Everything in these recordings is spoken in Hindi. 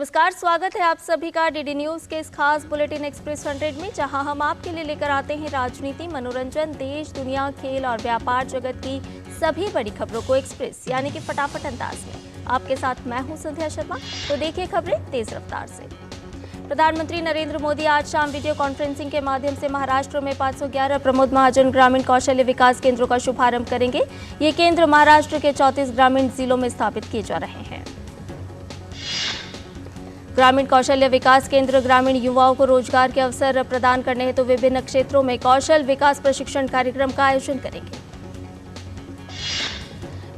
नमस्कार, स्वागत है आप सभी का डीडी न्यूज के इस खास बुलेटिन एक्सप्रेस 100 में, जहां हम आपके लिए लेकर आते हैं राजनीति, मनोरंजन, देश, दुनिया, खेल और व्यापार जगत की सभी बड़ी खबरों को एक्सप्रेस यानी कि फटाफट अंदाज में। आपके साथ मैं हूं संध्या शर्मा। तो देखिए खबरें तेज रफ्तार से। प्रधानमंत्री नरेंद्र मोदी आज शाम वीडियो कॉन्फ्रेंसिंग के माध्यम से महाराष्ट्र में 511 प्रमोद महाजन ग्रामीण कौशल्य विकास केंद्रों का शुभारंभ करेंगे। ये केंद्र महाराष्ट्र के 34 ग्रामीण जिलों में स्थापित किए जा रहे हैं। ग्रामीण कौशल्य विकास केंद्र ग्रामीण युवाओं को रोजगार के अवसर प्रदान करने हेतु विभिन्न क्षेत्रों में कौशल विकास प्रशिक्षण कार्यक्रम का आयोजन करेंगे।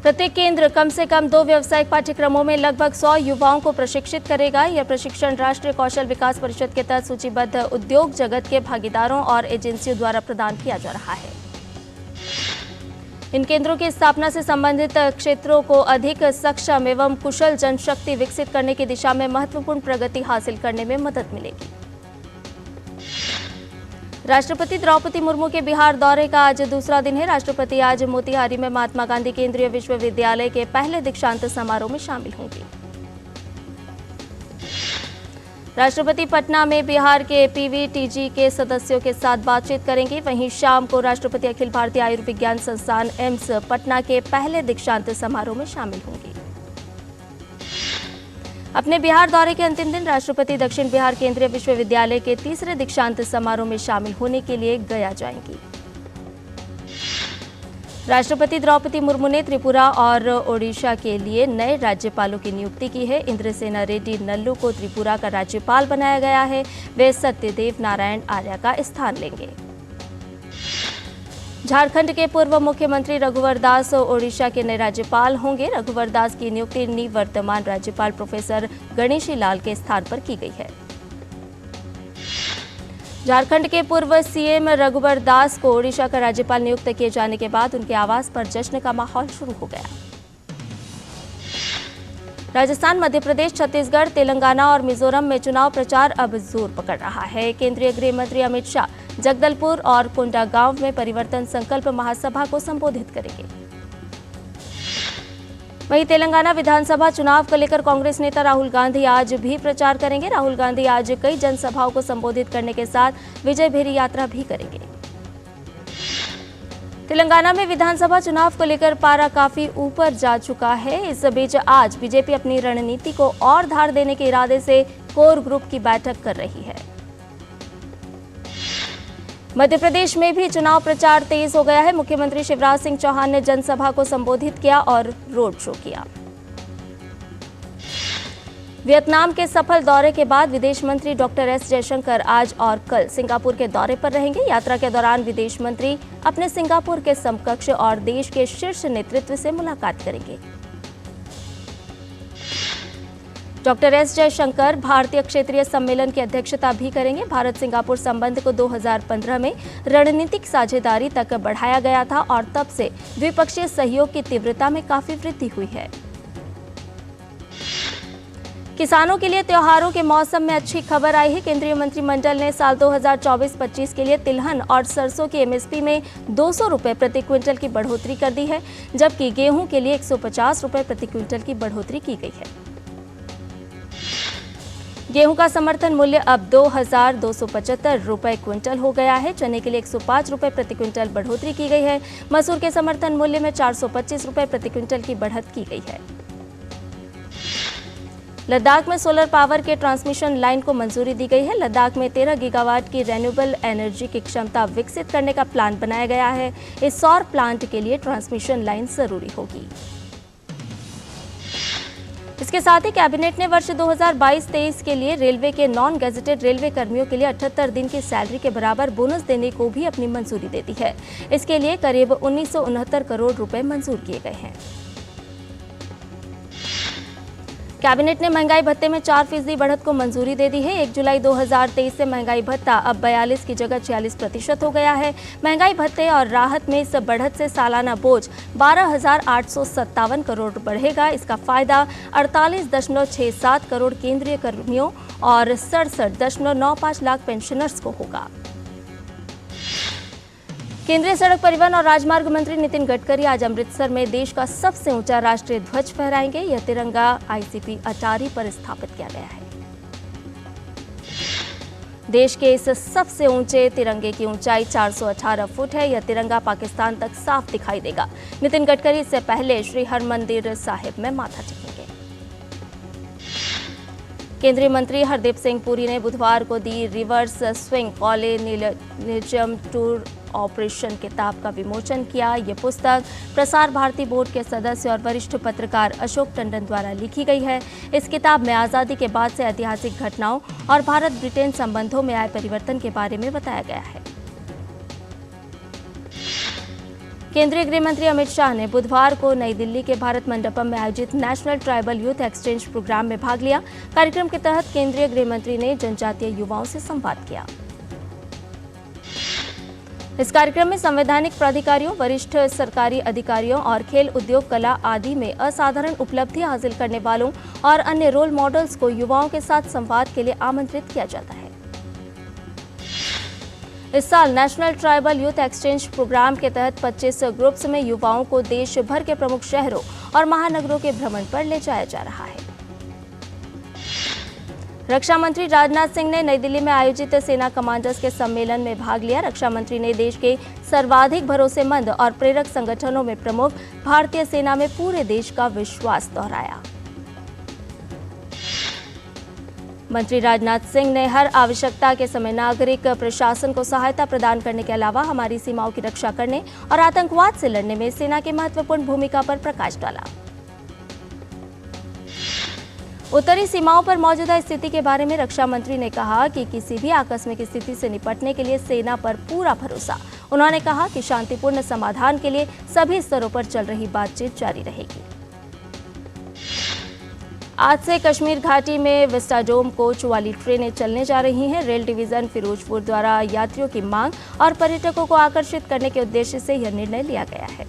प्रत्येक केंद्र कम से कम 2 व्यावसायिक पाठ्यक्रमों में लगभग 100 युवाओं को प्रशिक्षित करेगा। यह प्रशिक्षण राष्ट्रीय कौशल विकास परिषद के तहत सूचीबद्ध उद्योग जगत के भागीदारों और एजेंसियों द्वारा प्रदान किया जा रहा है। इन केंद्रों की स्थापना से संबंधित क्षेत्रों को अधिक सक्षम एवं कुशल जनशक्ति विकसित करने की दिशा में महत्वपूर्ण प्रगति हासिल करने में मदद मिलेगी। राष्ट्रपति द्रौपदी मुर्मू के बिहार दौरे का आज दूसरा दिन है। राष्ट्रपति आज मोतिहारी में महात्मा गांधी केंद्रीय विश्वविद्यालय के पहले दीक्षांत समारोह में शामिल होंगे। राष्ट्रपति पटना में बिहार के पीवीटीजी के सदस्यों के साथ बातचीत करेंगे। वहीं शाम को राष्ट्रपति अखिल भारतीय आयुर्विज्ञान संस्थान एम्स पटना के पहले दीक्षांत समारोह में शामिल होंगे। अपने बिहार दौरे के अंतिम दिन राष्ट्रपति दक्षिण बिहार केंद्रीय विश्वविद्यालय के तीसरे दीक्षांत समारोह में शामिल होने के लिए गया जाएंगी। राष्ट्रपति द्रौपदी मुर्मू ने त्रिपुरा और ओडिशा के लिए नए राज्यपालों की नियुक्ति की है। इंद्रसेना रेड्डी नल्लू को त्रिपुरा का राज्यपाल बनाया गया है। वे सत्यदेव नारायण आर्य का स्थान लेंगे। झारखंड के पूर्व मुख्यमंत्री रघुवर दास ओडिशा के नए राज्यपाल होंगे। रघुवर दास की नियुक्ति निवर्तमान राज्यपाल प्रोफेसर गणेशी लाल के स्थान पर की गई है। झारखंड के पूर्व सीएम रघुवर दास को ओडिशा का राज्यपाल नियुक्त किए जाने के बाद उनके आवास पर जश्न का माहौल शुरू हो गया। राजस्थान, मध्य प्रदेश, छत्तीसगढ़, तेलंगाना और मिजोरम में चुनाव प्रचार अब जोर पकड़ रहा है। केंद्रीय गृह मंत्री अमित शाह जगदलपुर और कोंडागांव में परिवर्तन संकल्प महासभा को संबोधित करेंगे। वहीं तेलंगाना विधानसभा चुनाव को लेकर कांग्रेस नेता राहुल गांधी आज भी प्रचार करेंगे। राहुल गांधी आज कई जनसभाओं को संबोधित करने के साथ विजय भेरी यात्रा भी करेंगे। तेलंगाना में विधानसभा चुनाव को लेकर पारा काफी ऊपर जा चुका है। इस बीच आज बीजेपी अपनी रणनीति को और धार देने के इरादे से कोर ग्रुप की बैठक कर रही है। मध्य प्रदेश में भी चुनाव प्रचार तेज हो गया है। मुख्यमंत्री शिवराज सिंह चौहान ने जनसभा को संबोधित किया और रोड शो किया। वियतनाम के सफल दौरे के बाद विदेश मंत्री डॉक्टर एस जयशंकर आज और कल सिंगापुर के दौरे पर रहेंगे। यात्रा के दौरान विदेश मंत्री अपने सिंगापुर के समकक्ष और देश के शीर्ष नेतृत्व से मुलाकात करेंगे। डॉक्टर एस जयशंकर भारतीय क्षेत्रीय सम्मेलन की अध्यक्षता भी करेंगे। भारत सिंगापुर संबंध को 2015 में रणनीतिक साझेदारी तक बढ़ाया गया था और तब से द्विपक्षीय सहयोग की तीव्रता में काफी वृद्धि हुई है। किसानों के लिए त्योहारों के मौसम में अच्छी खबर आई है। केंद्रीय मंत्रिमंडल ने साल 2024-25 के लिए तिलहन और सरसों की एमएसपी में 200 रुपए प्रति क्विंटल की बढ़ोतरी कर दी है, जबकि गेहूं के लिए 150 रुपए प्रति क्विंटल की बढ़ोतरी की गई है। गेहूं का समर्थन मूल्य अब 2275 रुपए क्विंटल हो गया है। चने के लिए 105 रुपए प्रति क्विंटल बढ़ोतरी की गई है। मसूर के समर्थन मूल्य में 425 रुपए प्रति क्विंटल की बढ़त की गई है। लद्दाख में सोलर पावर के ट्रांसमिशन लाइन को मंजूरी दी गई है। लद्दाख में 13 गीगावाट की रिन्यूएबल एनर्जी की क्षमता विकसित करने का प्लान बनाया गया है। इस सौर प्लांट के लिए ट्रांसमिशन लाइन जरूरी होगी। इसके साथ ही कैबिनेट ने वर्ष 2022-23 के लिए रेलवे के नॉन गैजेटेड रेलवे कर्मियों के लिए 78 दिन की सैलरी के बराबर बोनस देने को भी अपनी मंजूरी दे दी है। इसके लिए करीब 1969 करोड़ रुपए मंजूर किए गए हैं। कैबिनेट ने महंगाई भत्ते में 4% बढ़त को मंजूरी दे दी है। 1 जुलाई 2023 से महंगाई भत्ता अब 42 की जगह 46% हो गया है। महंगाई भत्ते और राहत में इस बढ़त से सालाना बोझ 12,857 करोड़ बढ़ेगा। इसका फायदा 48.67 करोड़ केंद्रीय कर्मियों और 67.95 लाख पेंशनर्स को होगा। केंद्रीय सड़क परिवहन और राजमार्ग मंत्री नितिन गडकरी आज अमृतसर में देश का सबसे ऊंचा राष्ट्रीय ध्वज फहराएंगे। यह तिरंगा आईसीपी अटारी पर स्थापित किया गया है। देश के इस सबसे ऊंचे तिरंगे की ऊंचाई 418 फुट है। यह तिरंगा पाकिस्तान तक साफ दिखाई देगा। नितिन गडकरी इससे पहले श्री हरमंदिर साहिब में माथा टेकेंगे। केंद्रीय मंत्री हरदीप सिंह पुरी ने बुधवार को the reverse swing colonialism to cooperation किताब का विमोचन किया। ये पुस्तक प्रसार भारती बोर्ड के सदस्य और वरिष्ठ पत्रकार अशोक टंडन द्वारा लिखी गई है। इस किताब में आज़ादी के बाद से ऐतिहासिक घटनाओं और भारत ब्रिटेन संबंधों में आए परिवर्तन के बारे में बताया गया है। केंद्रीय गृह मंत्री अमित शाह ने बुधवार को नई दिल्ली के भारत मंडपम में आयोजित national tribal youth exchange programme में भाग लिया। कार्यक्रम के तहत केंद्रीय गृह मंत्री ने जनजातीय युवाओं से संवाद किया। इस कार्यक्रम में संवैधानिक प्राधिकारियों, वरिष्ठ सरकारी अधिकारियों और खेल उद्योग, कला आदि में असाधारण उपलब्धि हासिल करने वालों और अन्य रोल मॉडल्स को युवाओं के साथ संवाद के लिए आमंत्रित किया जाता है। इस साल national tribal youth exchange programme के तहत 25 ग्रुप्स में युवाओं को देश भर के प्रमुख शहरों और महानगरों के भ्रमण पर ले जाया जा रहा है। रक्षा मंत्री राजनाथ सिंह ने नई दिल्ली में आयोजित सेना कमांडर्स के सम्मेलन में भाग लिया। रक्षा मंत्री ने देश के सर्वाधिक भरोसेमंद और प्रेरक संगठनों में प्रमुख भारतीय सेना में पूरे देश का विश्वास दोहराया। मंत्री राजनाथ सिंह ने हर आवश्यकता के समय नागरिक प्रशासन को सहायता प्रदान करने के अलावा हमारी सीमाओं की रक्षा करने और आतंकवाद से लड़ने में सेना की महत्वपूर्ण भूमिका पर प्रकाश डाला। उत्तरी सीमाओं पर मौजूदा स्थिति के बारे में रक्षा मंत्री ने कहा कि किसी भी आकस्मिक स्थिति से निपटने के लिए सेना पर पूरा भरोसा। उन्होंने कहा कि शांतिपूर्ण समाधान के लिए सभी स्तरों पर चल रही बातचीत जारी रहेगी। आज से कश्मीर घाटी में विस्टाडोम कोच वाली ट्रेनें चलने जा रही हैं। रेल डिवीजन फिरोजपुर द्वारा यात्रियों की मांग और पर्यटकों को आकर्षित करने के उद्देश्य से यह निर्णय लिया गया है।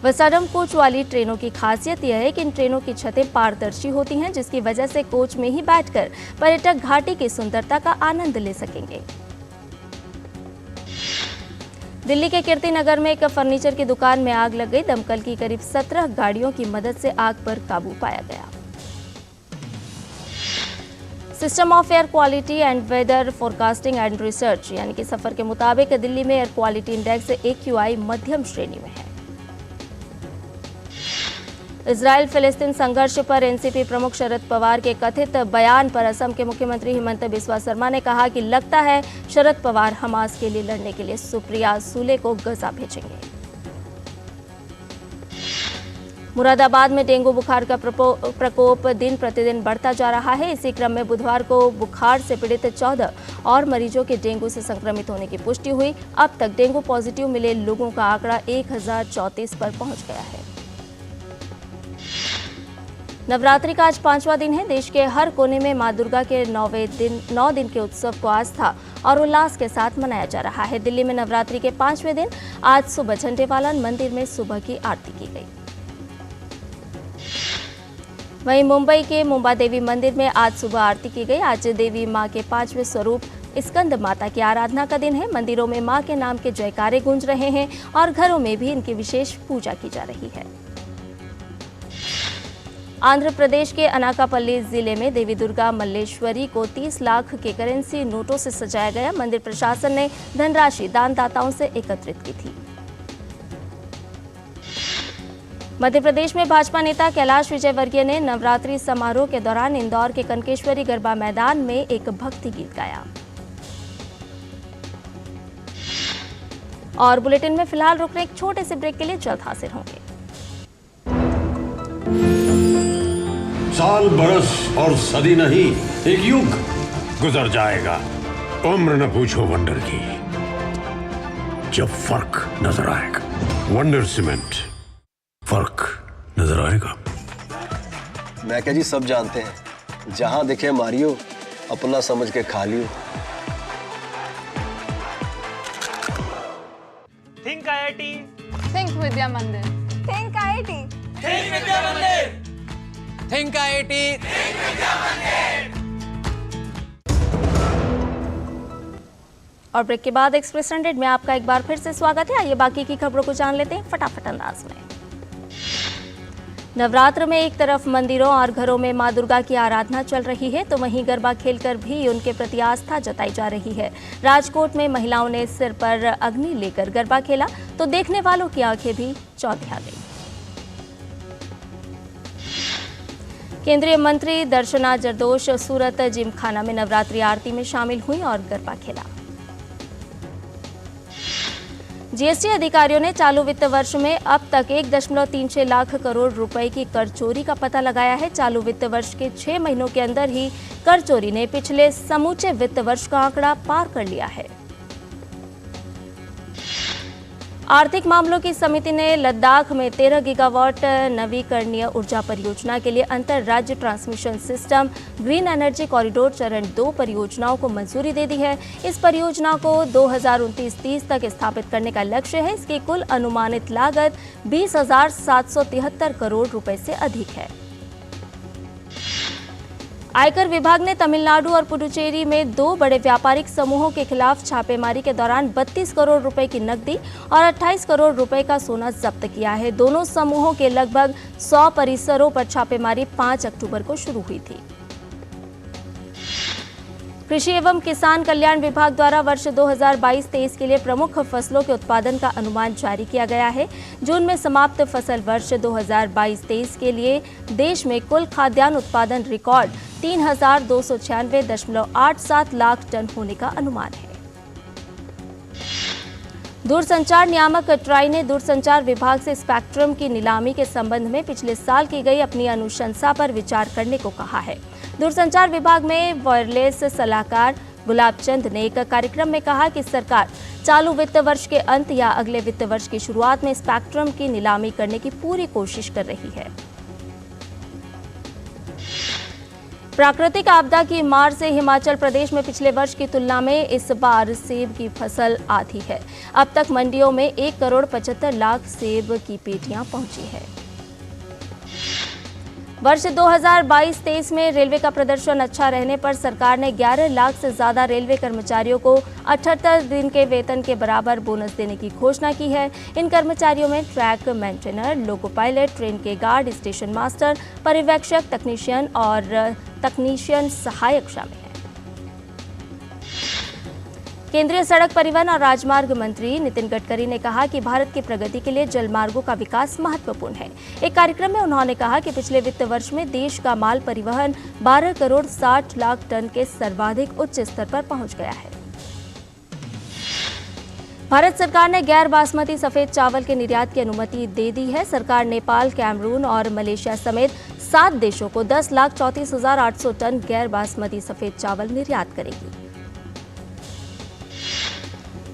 विस्टाडोम कोच वाली ट्रेनों की खासियत यह है कि इन ट्रेनों की छतें पारदर्शी होती हैं, जिसकी वजह से कोच में ही बैठकर पर्यटक घाटी की सुंदरता का आनंद ले सकेंगे। दिल्ली के कीर्ति नगर में एक फर्नीचर की दुकान में आग लग गई। दमकल की करीब 17 गाड़ियों की मदद से आग पर काबू पाया गया। System of air quality and weather forecasting and research यानी कि सफर के मुताबिक दिल्ली में एयर क्वालिटी इंडेक्स AQI मध्यम श्रेणी में है। इजराइल फिलिस्तीन संघर्ष पर एनसीपी प्रमुख शरद पवार के कथित बयान पर असम के मुख्यमंत्री हिमंत बिस्वा शर्मा ने कहा कि लगता है शरद पवार हमास के लिए लड़ने के लिए सुप्रिया सुले को गजा भेजेंगे। मुरादाबाद में डेंगू बुखार का प्रकोप दिन प्रतिदिन बढ़ता जा रहा है। इसी क्रम में बुधवार को बुखार से पीड़ित 14 और मरीजों के डेंगू से संक्रमित होने की पुष्टि हुई। अब तक डेंगू पॉजिटिव मिले लोगों का आंकड़ा 1034 पर पहुंच गया है। नवरात्रि का आज 5वां दिन है। देश के हर कोने में मां दुर्गा के 9 दिन के उत्सव को आस्था और उल्लास के साथ मनाया जा रहा है। दिल्ली में नवरात्रि के 5वें दिन आज सुबह झंडेवालन मंदिर में सुबह की आरती की गई। वहीं मुंबई के मुंबा देवी मंदिर में आज सुबह आरती की गई। आज देवी मां के 5वें स्वरूप स्कंद माता की आराधना का दिन है। मंदिरों में मां के नाम के जयकारे गूंज रहे हैं और घरों में भी इनकी विशेष पूजा की जा रही है। आंध्र प्रदेश के अनाकापल्ली जिले में देवी दुर्गा मल्लेश्वरी को 30 लाख के करेंसी नोटों से सजाया गया। मंदिर प्रशासन ने धनराशि दानदाताओं से एकत्रित की थी। मध्य प्रदेश में भाजपा नेता कैलाश विजयवर्गीय ने नवरात्रि समारोह के दौरान इंदौर के कनकेश्वरी गरबा मैदान में एक भक्ति गीत गाया। और बुलेटिन में फिलहाल रुक रहे एक छोटे से ब्रेक के लिए जल्द हाजिर होंगे। साल बरस और सदी नहीं, एक युग गुजर जाएगा। उम्र न पूछो वंडर की, जब फर्क नजर आएगा। वंडर सीमेंट, फर्क नजर आएगा। मैं क्या जी, सब जानते हैं, जहां दिखे मारियो, अपना समझ के खा लियो। थिंक IIT, थिंक विद्या मंदिर, थिंक IIT, थिंक विद्या मंदिर, थिंक IIT, थिंक विद्या मंदिर। और ब्रेक के बाद एक्सप्रेस 100 में आपका एक बार फिर से स्वागत है। आइए बाकी की खबरों को जान लेते हैं फटाफट अंदाज में। नवरात्र में एक तरफ मंदिरों और घरों में मां दुर्गा की आराधना चल रही है तो वहीं गरबा खेलकर भी उनके प्रति आस्था जताई जा रही है। राजकोट में महिलाओं ने सिर पर अग्नि लेकर गरबा खेला तो देखने वालों की आंखें भी चौंधिया गईं। केंद्रीय मंत्री दर्शना जरदोश सूरत जिमखाना में नवरात्रि आरती में शामिल हुई और गरबा खेला। जीएसटी अधिकारियों ने चालू वित्त वर्ष में अब तक 1.36 लाख करोड़ रुपए की कर चोरी का पता लगाया है। चालू वित्त वर्ष के 6 महीनों के अंदर ही कर चोरी ने पिछले समूचे वित्त वर्ष का आंकड़ा पार कर लिया है। आर्थिक मामलों की समिति ने लद्दाख में 13 गीगावाट नवीकरणीय ऊर्जा परियोजना के लिए अंतर राज्य transmission system green energy corridor चरण 2 परियोजनाओं को मंजूरी दे दी है। इस परियोजना को 2029-30 तक स्थापित करने का लक्ष्य है। इसकी कुल अनुमानित लागत 20,773 करोड़ रुपए से अधिक है। आयकर विभाग ने तमिलनाडु और पुडुचेरी में 2 बड़े व्यापारिक समूहों के खिलाफ छापेमारी के दौरान 32 करोड़ रुपए की नकदी और 28 करोड़ रुपए का सोना जब्त किया है। दोनों समूहों के लगभग 100 परिसरों पर छापेमारी 5 अक्टूबर को शुरू हुई थी। कृषि एवं किसान कल्याण विभाग द्वारा वर्ष 2022-23 के लिए प्रमुख फसलों के उत्पादन का अनुमान जारी किया गया है। जून में समाप्त फसल वर्ष 2022-23 के लिए देश में कुल खाद्यान्न उत्पादन रिकॉर्ड 3,296.87 लाख टन होने का अनुमान है। दूरसंचार नियामक ट्राई ने दूरसंचार विभाग से स्पेक्ट्रम की नीलामी के संबंध में पिछले साल की गई अपनी अनुशंसा पर विचार करने को कहा है। दूरसंचार विभाग में वायरलेस सलाहकार गुलाबचंद ने एक कार्यक्रम में कहा कि सरकार चालू वित्त वर्ष के अंत या अगले वित्त वर्ष की शुरुआत में स्पेक्ट्रम की नीलामी करने की पूरी कोशिश कर रही है। प्राकृतिक आपदा की मार से हिमाचल प्रदेश में पिछले वर्ष की तुलना में इस बार सेब की फसल आधी है। अब तक मंडियों में 1,75 लाख सेब की पेटियां पहुंची है। वर्ष 2022-23 में रेलवे का प्रदर्शन अच्छा रहने पर सरकार ने 11 लाख से ज्यादा रेलवे कर्मचारियों को 78 दिन के वेतन के बराबर बोनस देने की घोषणा की है। इन कर्मचारियों में track maintainer, loco pilot, train के गार्ड, स्टेशन मास्टर, पर्यवेक्षक, तकनीशियन और तकनीशियन सहायक शामिल हैं। केंद्रीय सड़क परिवहन और राजमार्ग मंत्री नितिन गडकरी ने कहा कि भारत की प्रगति के लिए जलमार्गों का विकास महत्वपूर्ण है। एक कार्यक्रम में उन्होंने कहा कि पिछले वित्त वर्ष में देश का माल परिवहन 12 करोड़ 60 लाख टन के सर्वाधिक उच्च स्तर पर पहुंच गया है। भारत सरकार ने गैर बासमती सफेद चावल के निर्यात की अनुमति दे दी है। सरकार नेपाल, कैमरून और मलेशिया समेत 7 देशों को 10,34,800 टन गैर बासमती सफेद चावल निर्यात करेगी।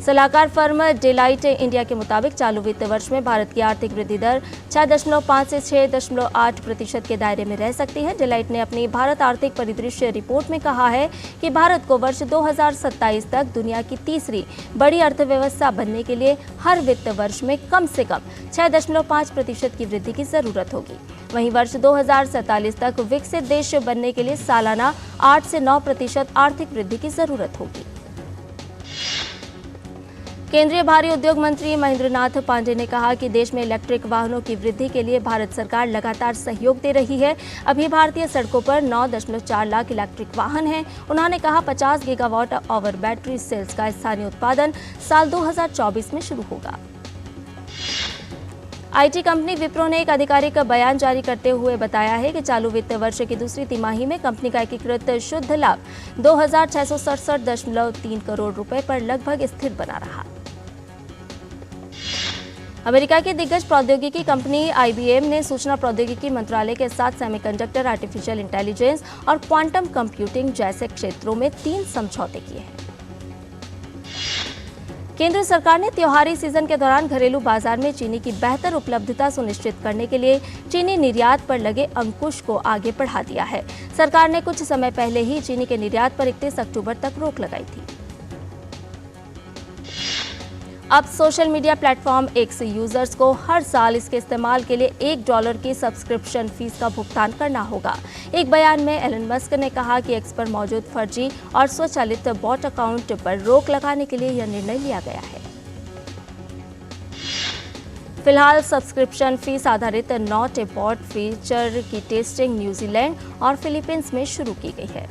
सलाहकार फर्म डेलाइट इंडिया के मुताबिक चालू वित्त वर्ष में भारत की आर्थिक वृद्धि दर 6.5 से 6.8% के दायरे में रह सकती है। डेलाइट ने अपनी भारत आर्थिक परिदृश्य रिपोर्ट में कहा है कि भारत को वर्ष 2027 तक दुनिया की तीसरी बड़ी अर्थव्यवस्था बनने के लिए हर वित्त वर्ष में कम से कम 6.5% की वृद्धि की जरूरत होगी। वहीं वर्ष 2047 तक विकसित देश बनने के लिए सालाना 8 से 9% आर्थिक वृद्धि की जरूरत होगी। केंद्रीय भारी उद्योग मंत्री महेंद्र नाथ पांडे ने कहा कि देश में इलेक्ट्रिक वाहनों की वृद्धि के लिए भारत सरकार लगातार सहयोग दे रही है। अभी भारतीय सड़कों पर 9.4 लाख इलेक्ट्रिक वाहन हैं। उन्होंने कहा 50 गीगावाट आवर बैटरी सेल्स का स्थानीय उत्पादन साल 2024 में शुरू होगा। आईटी कंपनी विप्रो ने एक आधिकारिक बयान जारी करते हुए बताया है कि चालू वित्त वर्ष की दूसरी तिमाही में कंपनी का एकीकृत शुद्ध लाभ 2,667.3 करोड़ रुपए पर लगभग स्थिर बना रहा। अमेरिका की दिग्गज प्रौद्योगिकी कंपनी आईबीएम ने सूचना प्रौद्योगिकी मंत्रालय के साथ सेमीकंडक्टर, आर्टिफिशियल इंटेलिजेंस और क्वांटम कंप्यूटिंग जैसे क्षेत्रों में 3 समझौते किए हैं। केंद्र सरकार ने त्योहारी सीजन के दौरान घरेलू बाजार में चीनी की बेहतर उपलब्धता सुनिश्चित करने के लिए चीनी निर्यात पर लगे अंकुश को आगे बढ़ा दिया है। सरकार ने कुछ समय पहले ही चीनी के निर्यात पर 31 अक्टूबर तक रोक लगाई थी। अब social media platform x users को हर साल इसके इस्तेमाल के लिए $1 की सब्सक्रिप्शन फीस का भुगतान करना होगा। एक बयान में एलन मस्क ने कहा कि एक्स पर मौजूद फर्जी और स्वचालित बॉट अकाउंट पर रोक लगाने के लिए यह निर्णय लिया गया है। फिलहाल सब्सक्रिप्शन फीस आधारित नॉट ए बॉट फीचर की टेस्टिंग न्यूजीलैंड और फिलीपींस में शुरू की गई है।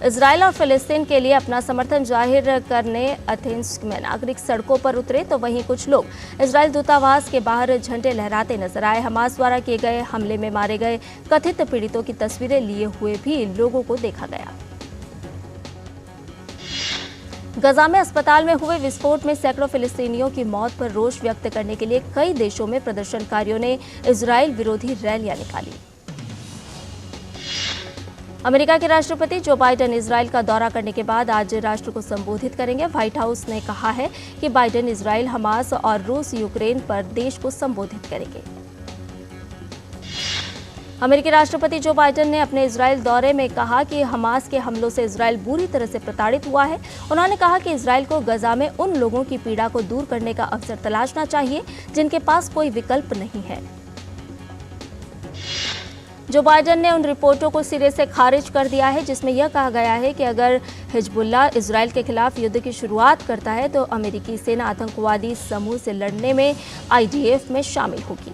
इजराइल और फिलिस्तीन के लिए अपना समर्थन जाहिर करने एथेंस में नागरिक सड़कों पर उतरे, तो वहीं कुछ लोग इजराइल दूतावास के बाहर झंडे लहराते नजर आए। हमास द्वारा किए गए हमले में मारे गए कथित पीड़ितों की तस्वीरें लिए हुए भी लोगों को देखा गया। गजा में अस्पताल में हुए विस्फोट में सैकड़ों फिलिस्तीनियों की मौत पर रोष व्यक्त करने के लिए कई देशों में प्रदर्शनकारियों ने इजराइल विरोधी रैलियां निकाली। अमेरिका के राष्ट्रपति जो बाइडेन इजराइल का दौरा करने के बाद आज राष्ट्र को संबोधित करेंगे। व्हाइट हाउस ने कहा है कि बाइडेन इजराइल, हमास और रूस यूक्रेन पर देश को संबोधित करेंगे। अमेरिकी राष्ट्रपति जो बाइडेन ने अपने इजराइल दौरे में कहा कि हमास के हमलों से इजराइल बुरी तरह से प्रताड़ित हुआ है। उन्होंने कहा कि इजराइल को गजा में उन लोगों की पीड़ा को दूर करने का अवसर तलाशना चाहिए जिनके पास कोई विकल्प नहीं है। जो बाइडेन ने उन रिपोर्टों को सिरे से खारिज कर दिया है जिसमें यह कहा गया है कि अगर हिजबुल्लाह इजराइल के खिलाफ युद्ध की शुरुआत करता है तो अमेरिकी सेना आतंकवादी समूह से लड़ने में आईडीएफ में शामिल होगी।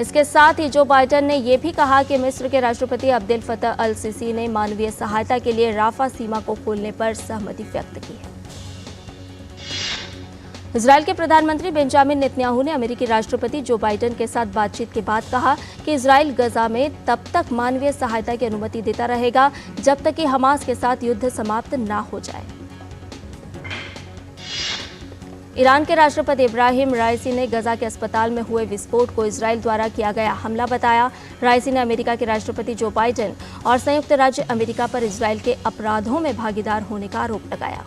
इसके साथ ही जो बाइडेन ने यह भी कहा कि मिस्र के राष्ट्रपति अब्देल फतह अल सीसी ने मानवीय सहायता के लिए राफा सीमा को खोलने पर सहमति व्यक्त की है। इजराइल के प्रधानमंत्री बेंजामिन नेतन्याहू ने अमेरिकी राष्ट्रपति जो बाइडेन के साथ बातचीत के बाद कहा कि इजराइल गजा में तब तक मानवीय सहायता की अनुमति देता रहेगा जब तक कि हमास के साथ युद्ध समाप्त ना हो जाए। ईरान के राष्ट्रपति इब्राहिम राइसी ने गजा के अस्पताल में हुए विस्फोट को इजराइल द्वारा किया गया हमला बताया। राइसी ने अमेरिका के राष्ट्रपति जो बाइडेन और संयुक्त राज्य अमेरिका पर इजराइल के अपराधों में भागीदार होने का आरोप लगाया।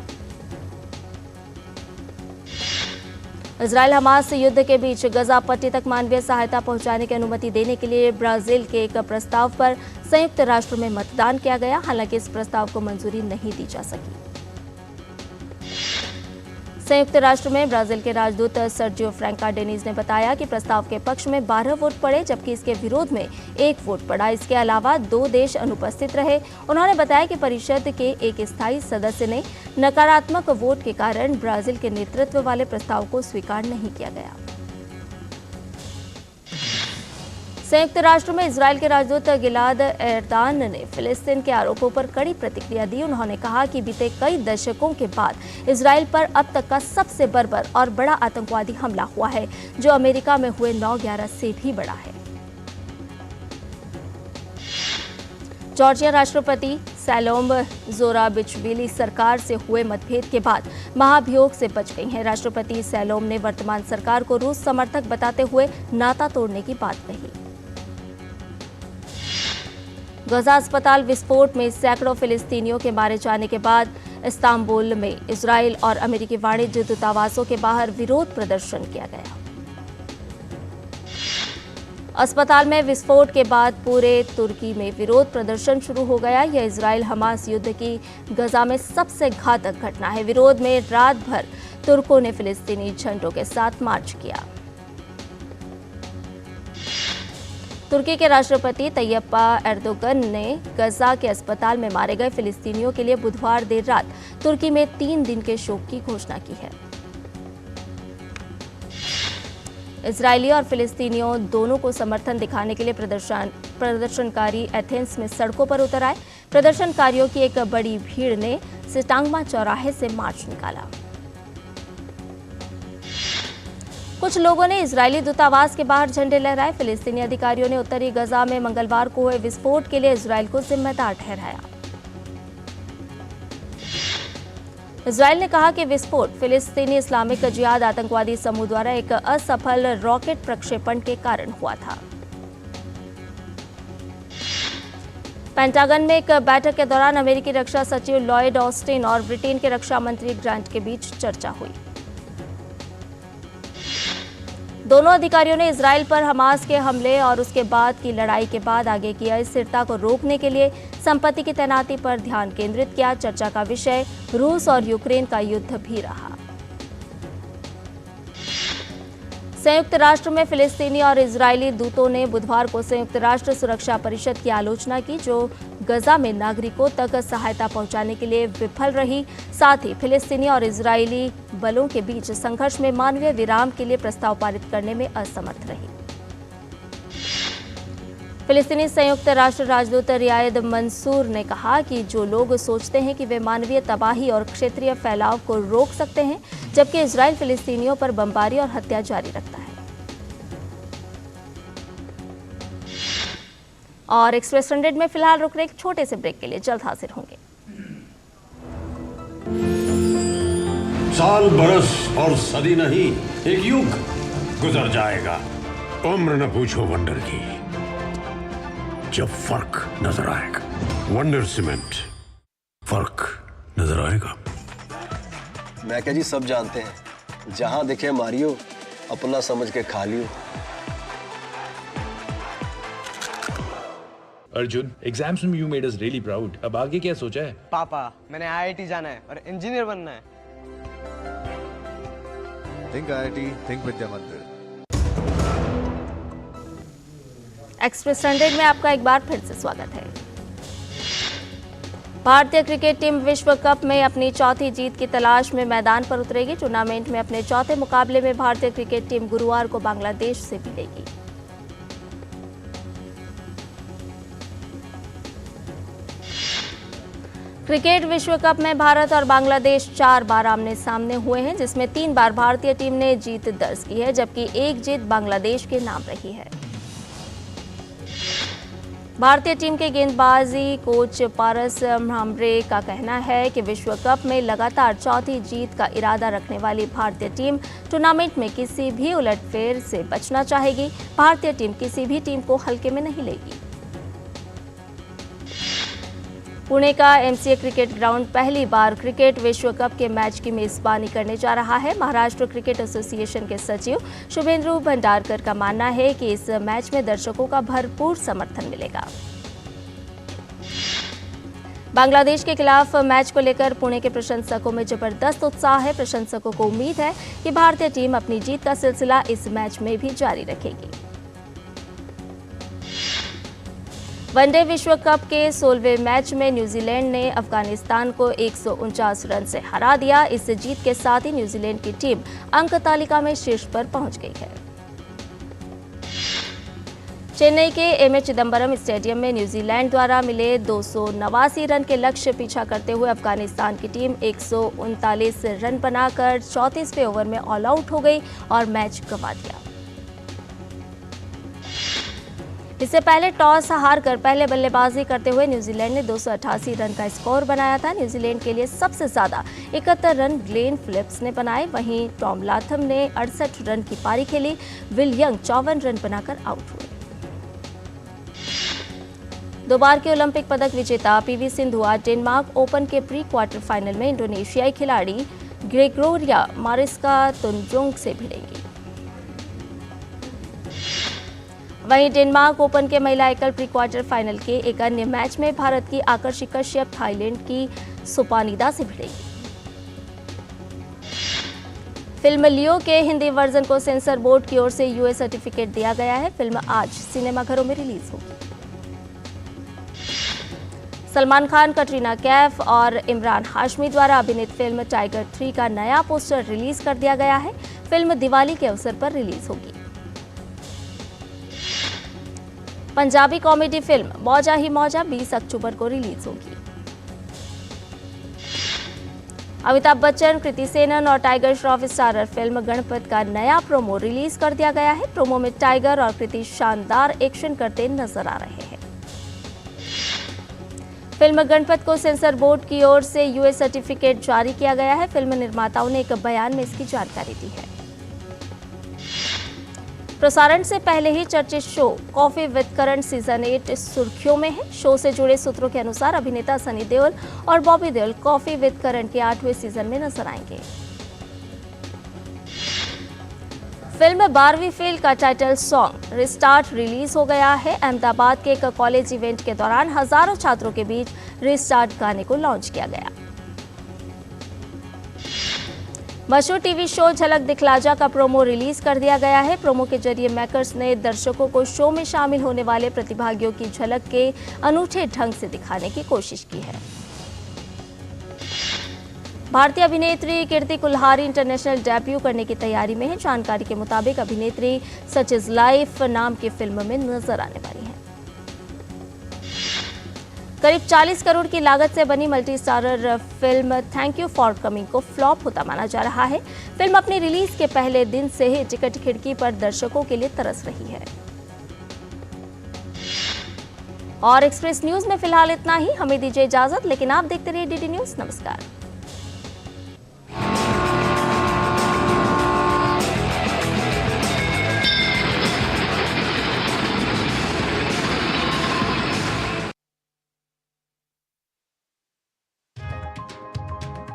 इजराइल हमास युद्ध के बीच गजा पट्टी तक मानवीय सहायता पहुंचाने की अनुमति देने के लिए ब्राजील के एक प्रस्ताव पर संयुक्त राष्ट्र में मतदान किया गया। हालांकि इस प्रस्ताव को मंजूरी नहीं दी जा सकी। संयुक्त राष्ट्र में ब्राजील के राजदूत सर्जियो फ्रैंका डेनिज ने बताया कि प्रस्ताव के पक्ष में 12 वोट पड़े जबकि इसके विरोध में 1 वोट पड़ा। इसके अलावा 2 देश अनुपस्थित रहे। उन्होंने बताया कि परिषद के एक स्थायी सदस्य ने नकारात्मक वोट के कारण ब्राजील के नेतृत्व वाले प्रस्ताव को स्वीकार नहीं किया गया। संयुक्त राष्ट्र में इजराइल के राजदूत गिलाद एरदान ने फिलिस्तीन के आरोपों पर कड़ी प्रतिक्रिया दी। उन्होंने कहा कि बीते कई दशकों के बाद इजराइल पर अब तक का सबसे बर्बर और बड़ा आतंकवादी हमला हुआ है जो अमेरिका में हुए 9/11 से भी बड़ा है। जॉर्जिया राष्ट्रपति सैलोम जोराबिचविली सरकार से हुए मतभेद के बाद महाभियोग से बच गई हैं। राष्ट्रपति सैलोम ने वर्तमान सरकार को रूस समर्थक बताते हुए नाता तोड़ने की बात कही। गजा अस्पताल विस्फोट में सैकड़ों फिलिस्तीनियों के मारे जाने के बाद इस्तांबुल में इजराइल और अमेरिकी वाणिज्य दूतावासों के बाहर विरोध प्रदर्शन किया गया। अस्पताल में विस्फोट के बाद पूरे तुर्की में विरोध प्रदर्शन शुरू हो गया। यह इजराइल हमास युद्ध की गजा में सबसे घातक घटना है। विरोध में रात भर तुर्कों ने फिलिस्तीनी झंडों के साथ मार्च किया। तुर्की के राष्ट्रपति तैयब एर्दोगन ने गजा के अस्पताल में मारे गए फिलिस्तीनियों के लिए बुधवार देर रात तुर्की में 3 दिन के शोक की घोषणा की है। इजरायली और फिलिस्तीनियों दोनों को समर्थन दिखाने के लिए प्रदर्शनकारी एथेंस में सड़कों पर उतर आए। प्रदर्शनकारियों की एक बड़ी भीड़ ने सिटांगमा चौराहे से मार्च निकाला। कुछ लोगों ने इजरायली दूतावास के बाहर झंडे लहराए। फिलिस्तीनी अधिकारियों ने उत्तरी गजा में मंगलवार को हुए विस्फोट के लिए इजरायल को जिम्मेदार ठहराया। इजरायल ने कहा कि विस्फोट फिलिस्तीनी इस्लामिक जिहाद आतंकवादी समूह द्वारा एक असफल रॉकेट प्रक्षेपण के कारण हुआ था। पेंटागन में एक बैठक के दौरान अमेरिकी रक्षा सचिव लॉयड ऑस्टिन और ब्रिटेन के रक्षा मंत्री ग्रांट के बीच चर्चा हुई। दोनों अधिकारियों ने इजरायल पर हमास के हमले और उसके बाद की लड़ाई के बाद आगे की अस्थिरता को रोकने के लिए संपत्ति की तैनाती पर ध्यान केंद्रित किया। चर्चा का विषय रूस और यूक्रेन का युद्ध भी रहा। संयुक्त राष्ट्र में फिलिस्तीनी और इजरायली दूतों ने बुधवार को संयुक्त राष्ट्र सुरक्षा परिषद की आलोचना की, जो गजा में नागरिकों तक सहायता पहुंचाने के लिए विफल रही। साथ ही फिलिस्तीनी और इजरायली बलों के बीच संघर्ष में मानवीय विराम के लिए प्रस्ताव पारित करने में असमर्थ रही। फिलिस्तीनी संयुक्त राष्ट्र राजदूत रियाद मंसूर ने कहा कि जो लोग सोचते हैं कि वे मानवीय तबाही और क्षेत्रीय फैलाव को रोक सकते हैं, जबकि इजराइल फिलिस्तीनियों पर बमबारी और हत्या जारी रखता है। और एक्सप्रेस 100 में फिलहाल रुक रहे एक छोटे से ब्रेक के लिए जल्द हाजिर होंगे। साल बरस और सदी नहीं, एक युग गुजर जाएगा। उम्र न पूछो वंडर की, जब फर्क नजर आएगा। वंडर सीमेंट, फर्क नजर आएगा। मैं क्या जी सब जानते हैं, जहां दिखे मारियो अपना समझ के खा लियो। अर्जुन, एग्जाम्स में you made us really proud. अब आगे क्या सोचा है? पापा, मैंने IIT जाना है और इंजीनियर बनना है। थिंक IIT, थिंक विद्या मंदिर। एक्सप्रेस 100 में आपका एक बार फिर से स्वागत है। भारतीय क्रिकेट टीम विश्व कप में अपनी चौथी जीत की तलाश में मैदान पर उतरेगी। टूर्नामेंट में अपने चौथे मुकाबले में भारतीय क्रिकेट टीम गुरुवार को बांग्लादेश से भिड़ेगी। क्रिकेट विश्व कप में भारत और बांग्लादेश 4 बार आमने सामने हुए हैं, जिसमें 3 बार भारतीय टीम ने जीत दर्ज की है, जबकि एक जीत बांग्लादेश के नाम रही है। भारतीय टीम के गेंदबाजी कोच पारस म्हाम्रे का कहना है कि विश्व कप में लगातार चौथी जीत का इरादा रखने वाली भारतीय टीम टूर्नामेंट में किसी भी उलटफेर से बचना चाहेगी। भारतीय टीम किसी भी टीम को हल्के में नहीं लेगी। पुणे का MCA क्रिकेट ग्राउंड पहली बार क्रिकेट विश्व कप के मैच की मेजबानी करने जा रहा है। महाराष्ट्र क्रिकेट एसोसिएशन के सचिव शुभेंदु भंडारकर का मानना है कि इस मैच में दर्शकों का भरपूर समर्थन मिलेगा। बांग्लादेश के खिलाफ मैच को लेकर पुणे के प्रशंसकों में जबरदस्त उत्साह है। प्रशंसकों को उम्मीद है कि भारतीय टीम अपनी जीत का सिलसिला इस मैच में भी जारी रखेगी। वनडे विश्व कप के 16वें मैच में न्यूजीलैंड ने अफगानिस्तान को 149 रन से हरा दिया। इस जीत के साथ ही न्यूजीलैंड की टीम अंक तालिका में शीर्ष पर पहुंच गई है। चेन्नई के M.A. चिदम्बरम स्टेडियम में न्यूजीलैंड द्वारा मिले 289 रन के लक्ष्य पीछा करते हुए अफगानिस्तान की टीम 139 रन बनाकर 34वें ओवर में ऑल आउट हो गई और मैच गंवा दिया। इससे पहले टॉस हारकर पहले बल्लेबाजी करते हुए न्यूजीलैंड ने 288 रन का स्कोर बनाया था। न्यूजीलैंड के लिए सबसे ज्यादा 71 रन ग्लेन फिलिप्स ने बनाए। वहीं टॉम लाथम ने 68 रन की पारी खेली। विल यंग 54 रन बनाकर आउट हुए। 2 बार के ओलंपिक पदक विजेता PV सिंधु आज डेनमार्क ओपन के प्री क्वार्टर फाइनल में इंडोनेशियाई खिलाड़ी ग्रेगोरिया मारिस्का तुनजुंग से भिड़ेंगी। वहीं डेनमार्क ओपन के महिला एकल प्री क्वार्टर फाइनल के एक अन्य मैच में भारत की आकर्षि कश्यप थाईलैंड की सोपानिदा से भिड़ेगी। फिल्म लियो के हिंदी वर्जन को सेंसर बोर्ड की ओर से यूए सर्टिफिकेट दिया गया है। फिल्म आज सिनेमाघरों में रिलीज होगी। सलमान खान, कटरीना कैफ और इमरान हाशमी द्वारा अभिनीत फिल्म टाइगर 3 का नया पोस्टर रिलीज कर दिया गया है। फिल्म दिवाली के अवसर पर रिलीज होगी। पंजाबी कॉमेडी फिल्म मौजा ही मौजा 20 अक्टूबर को रिलीज होगी। अमिताभ बच्चन, कृति सेनन और tiger Shroff starrer film Ganpat का नया प्रोमो रिलीज कर दिया गया है। प्रोमो में टाइगर और कृति शानदार एक्शन करते नजर आ रहे हैं। फिल्म गणपत को सेंसर बोर्ड की ओर से यूए सर्टिफिकेट जारी किया गया है। फिल्म निर्माताओं ने एक बयान में इसकी जानकारी दी है। प्रसारण से पहले ही चर्चित show coffee with Karan season 8 सुर्खियों में है। शो से जुड़े सूत्रों के अनुसार अभिनेता सनी देओल और बॉबी देओल कॉफी विद करण के 8वें सीजन में नजर आएंगे। फिल्म 12वीं फेल का टाइटल सॉन्ग रिस्टार्ट रिलीज हो गया है। अहमदाबाद के एक कॉलेज इवेंट के दौरान हजारों छात्रों के बीच रिस्टार्ट गाने को लॉन्च किया गया। मशहूर टीवी शो झलक दिखला जा का प्रोमो रिलीज कर दिया गया है। प्रोमो के जरिए मेकर्स ने दर्शकों को शो में शामिल होने वाले प्रतिभागियों की झलक के अनूठे ढंग से दिखाने की कोशिश की है। भारतीय अभिनेत्री कीर्ति कुल्हारी इंटरनेशनल डेब्यू करने की तैयारी में है। जानकारी के मुताबिक अभिनेत्री सच इज लाइफ नाम की फिल्म में नजर आने वाली है। करीब 40 करोड़ की लागत से बनी multi starrer film thank you for coming को फ्लॉप होता माना जा रहा है। फिल्म अपनी रिलीज के पहले दिन से ही टिकट खिड़की पर दर्शकों के लिए तरस रही है। और एक्सप्रेस न्यूज में फिलहाल इतना ही। हमें दीजिए इजाजत, लेकिन आप देखते रहिए डीडी न्यूज। नमस्कार।